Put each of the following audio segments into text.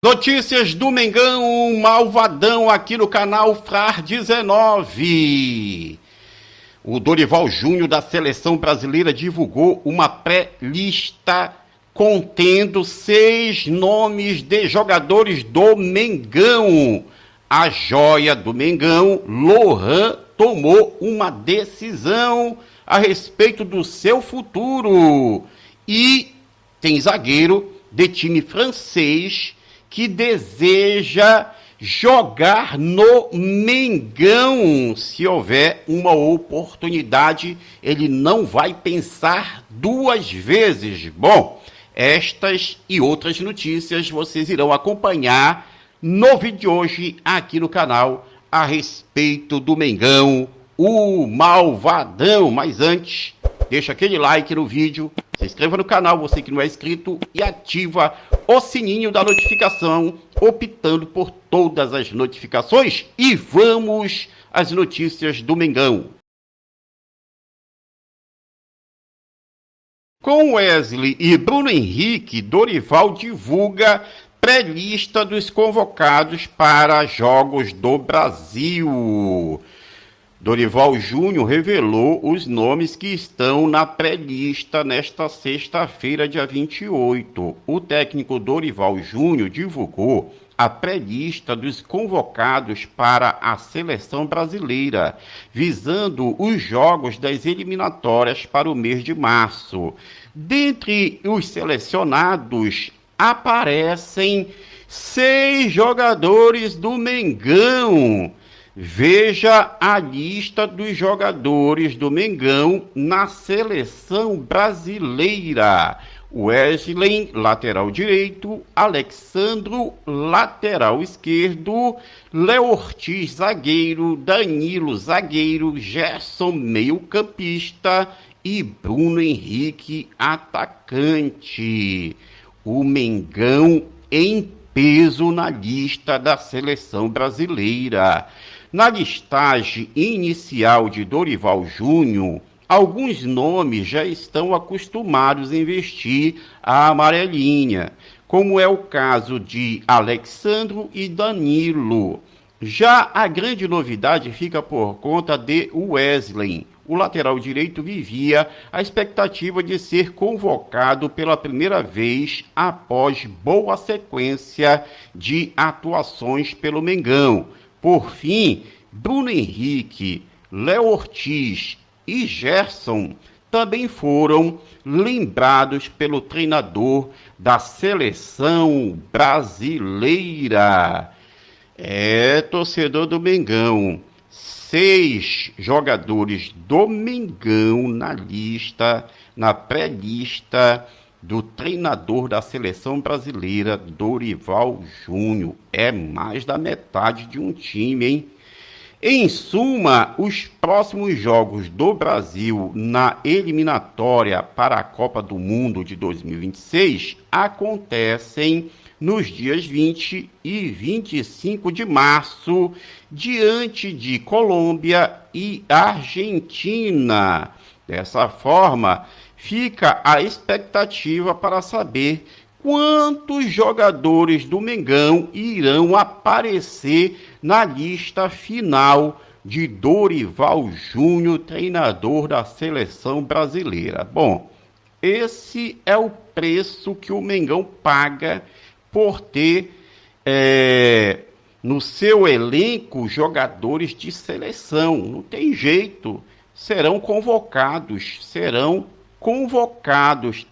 Notícias do Mengão Malvadão aqui no canal FRAR 19. O Dorival Júnior da Seleção Brasileira divulgou uma pré-lista contendo 6 nomes de jogadores do Mengão. A joia do Mengão, Lohan, tomou uma decisão a respeito do seu futuro. E tem zagueiro de time francês que deseja jogar no Mengão. Se houver uma oportunidade, ele não vai pensar duas vezes. Bom, estas e outras notícias vocês irão acompanhar no vídeo de hoje aqui no canal a respeito do Mengão, o Malvadão. Mas antes, deixa aquele like no vídeo, se inscreva no canal, você que não é inscrito, e ativa o sininho da notificação, optando por todas as notificações. E vamos às notícias do Mengão. Com Wesley e Bruno Henrique, Dorival divulga pré-lista dos convocados para Jogos do Brasil. Dorival Júnior revelou os nomes que estão na pré-lista nesta sexta-feira, dia 28. O técnico Dorival Júnior divulgou a pré-lista dos convocados para a seleção brasileira, visando os jogos das eliminatórias para o mês de março. Dentre os selecionados, aparecem 6 jogadores do Mengão. Veja a lista dos jogadores do Mengão na seleção brasileira. Wesley, lateral direito, Alexandro, lateral esquerdo, Léo Ortiz, zagueiro, Danilo, zagueiro, Gerson, meio-campista e Bruno Henrique, atacante. O Mengão em peso na lista da seleção brasileira. Na listagem inicial de Dorival Júnior, alguns nomes já estão acostumados em vestir a amarelinha, como é o caso de Alexandro e Danilo. Já a grande novidade fica por conta de Wesley. O lateral direito vivia a expectativa de ser convocado pela primeira vez após boa sequência de atuações pelo Mengão. Por fim, Bruno Henrique, Léo Ortiz e Gerson também foram lembrados pelo treinador da seleção brasileira. Torcedor do Mengão, 6 jogadores do Mengão na lista, na pré-lista do treinador da seleção brasileira, Dorival Júnior. É mais da metade de um time, hein? Em suma, os próximos jogos do Brasil na eliminatória para a Copa do Mundo de 2026 acontecem nos dias 20 e 25 de março, diante de Colômbia e Argentina. Dessa forma, fica a expectativa para saber quantos jogadores do Mengão irão aparecer na lista final de Dorival Júnior, treinador da seleção brasileira. Bom, esse é o preço que o Mengão paga por ter no seu elenco jogadores de seleção. Não tem jeito, serão convocados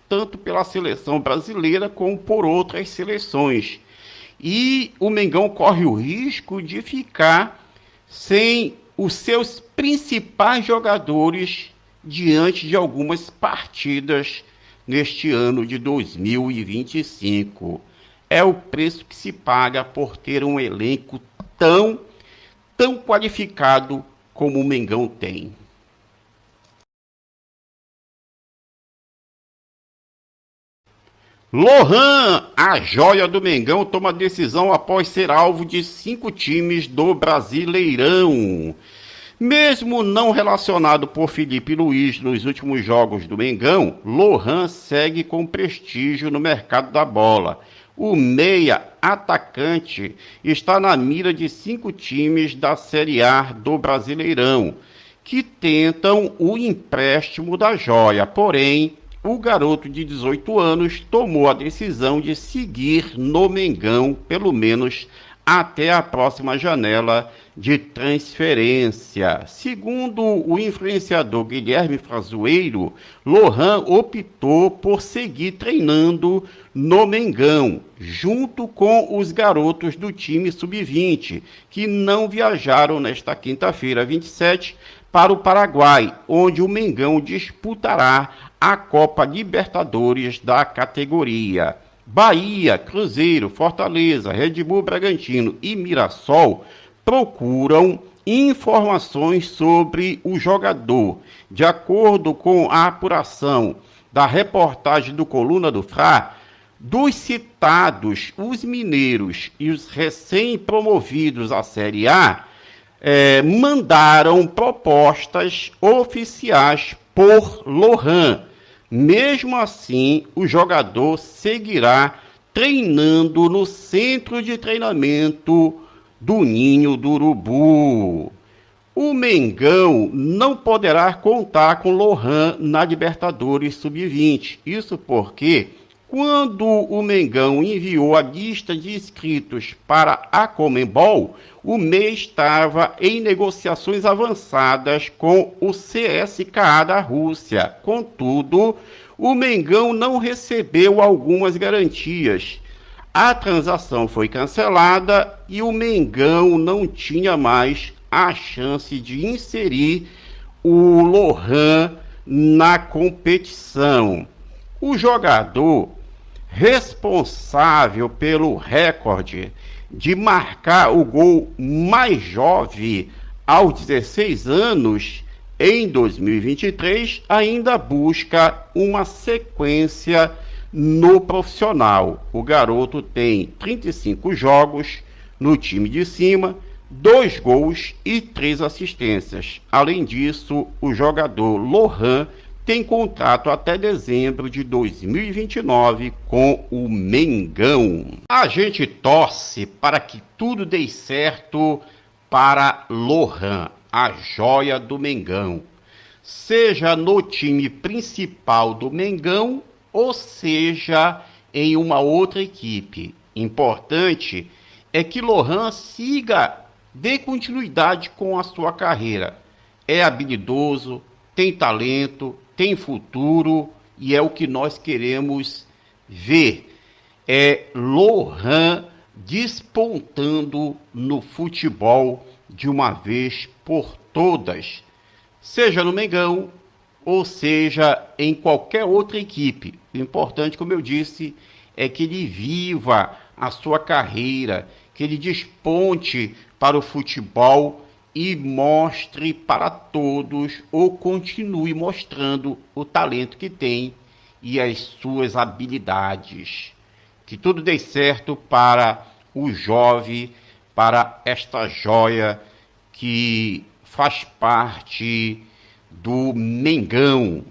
tanto pela seleção brasileira como por outras seleções. E o Mengão corre o risco de ficar sem os seus principais jogadores diante de algumas partidas neste ano de 2025. É o preço que se paga por ter um elenco tão qualificado como o Mengão tem. Lohan, a joia do Mengão, toma decisão após ser alvo de 5 times do Brasileirão. Mesmo não relacionado por Felipe Luiz nos últimos jogos do Mengão, Lohan segue com prestígio no mercado da bola. O meia atacante está na mira de 5 times da Série A do Brasileirão, que tentam o empréstimo da joia. Porém, o garoto de 18 anos tomou a decisão de seguir no Mengão, pelo menos até a próxima janela de transferência. Segundo o influenciador Guilherme Frazoeiro, Lohan optou por seguir treinando no Mengão, junto com os garotos do time sub-20, que não viajaram nesta quinta-feira, 27, para o Paraguai, onde o Mengão disputará a Copa Libertadores da categoria. Bahia, Cruzeiro, Fortaleza, Red Bull Bragantino e Mirassol procuram informações sobre o jogador. De acordo com a apuração da reportagem do Coluna do Fla, dos citados, os mineiros e os recém-promovidos à Série A mandaram propostas oficiais por Lohan. Mesmo assim, o jogador seguirá treinando no centro de treinamento do Ninho do Urubu. O Mengão não poderá contar com Lohan na Libertadores Sub-20. Isso porque, quando o Mengão enviou a lista de inscritos para a Conmebol, o MEI estava em negociações avançadas com o CSKA da Rússia. Contudo, o Mengão não recebeu algumas garantias. A transação foi cancelada e o Mengão não tinha mais a chance de inserir o Lohan na competição. O jogador responsável pelo recorde de marcar o gol mais jovem aos 16 anos em 2023 ainda busca uma sequência no profissional. O garoto tem 35 jogos no time de cima, 2 gols e 3 assistências. Além disso, o jogador Lohan tem contrato até dezembro de 2029 com o Mengão. A gente torce para que tudo dê certo para Lohan, a joia do Mengão, seja no time principal do Mengão ou seja em uma outra equipe. Importante é que Lohan dê continuidade com a sua carreira. É habilidoso, tem talento, tem futuro e é o que nós queremos ver. É Lohan despontando no futebol de uma vez por todas, seja no Mengão ou seja em qualquer outra equipe. O importante, como eu disse, é que ele viva a sua carreira, que ele desponte para o futebol e mostre para todos, ou continue mostrando o talento que tem e as suas habilidades. Que tudo dê certo para o jovem, para esta joia que faz parte do Mengão.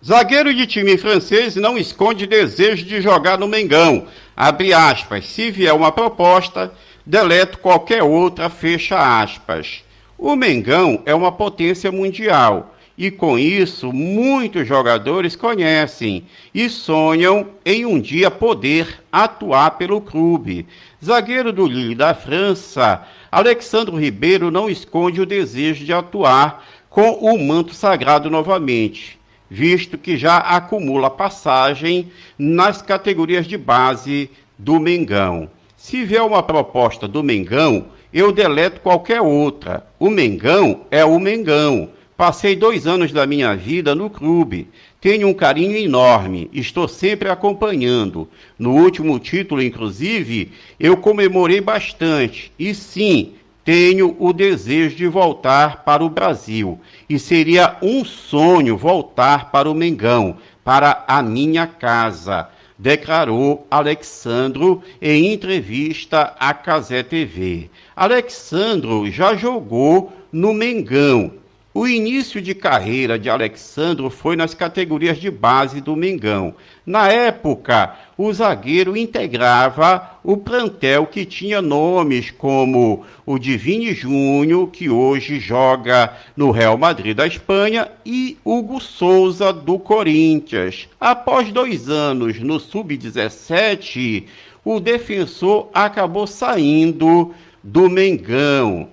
Zagueiro de time francês não esconde desejo de jogar no Mengão. Abre aspas. Se vier uma proposta, deleto qualquer outra, fecha aspas. O Mengão é uma potência mundial e com isso muitos jogadores conhecem e sonham em um dia poder atuar pelo clube. Zagueiro do Lille da França, Alexandre Ribeiro não esconde o desejo de atuar com o manto sagrado novamente, visto que já acumula passagem nas categorias de base do Mengão. Se vier uma proposta do Mengão, eu deleto qualquer outra. O Mengão é o Mengão. Passei 2 anos da minha vida no clube. Tenho um carinho enorme. Estou sempre acompanhando. No último título, inclusive, eu comemorei bastante. E sim, tenho o desejo de voltar para o Brasil e seria um sonho voltar para o Mengão, para a minha casa, declarou Alexandro em entrevista à Cazé TV. Alexandro já jogou no Mengão. O início de carreira de Alexsandro foi nas categorias de base do Mengão. Na época, o zagueiro integrava o plantel que tinha nomes como o de Vini Júnior, que hoje joga no Real Madrid da Espanha, e Hugo Souza, do Corinthians. Após 2 anos no Sub-17, o defensor acabou saindo do Mengão.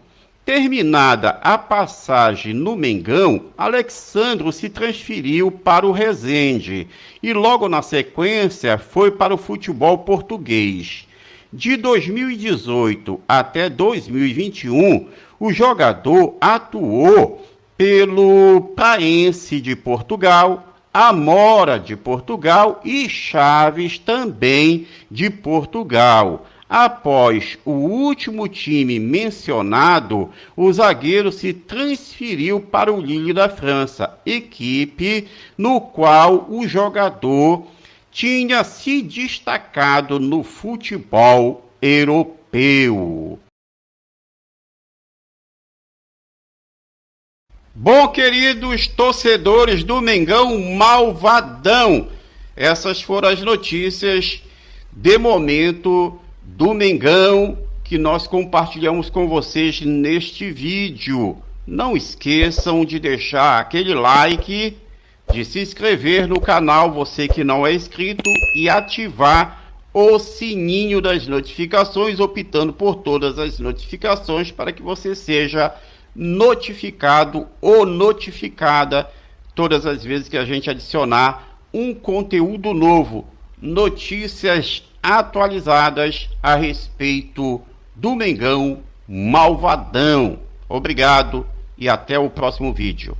Terminada a passagem no Mengão, Alexsandro se transferiu para o Resende e logo na sequência foi para o futebol português. De 2018 até 2021, o jogador atuou pelo Praense de Portugal, Amora de Portugal e Chaves também de Portugal. Após o último time mencionado, o zagueiro se transferiu para o Lille da França, equipe no qual o jogador tinha se destacado no futebol europeu. Bom, queridos torcedores do Mengão malvadão, essas foram as notícias de momento do Mengão que nós compartilhamos com vocês neste vídeo. Não esqueçam de deixar aquele like, de se inscrever no canal, você que não é inscrito, e ativar o sininho das notificações, optando por todas as notificações para que você seja notificado ou notificada todas as vezes que a gente adicionar um conteúdo novo, notícias atualizadas a respeito do Mengão malvadão. Obrigado e até o próximo vídeo.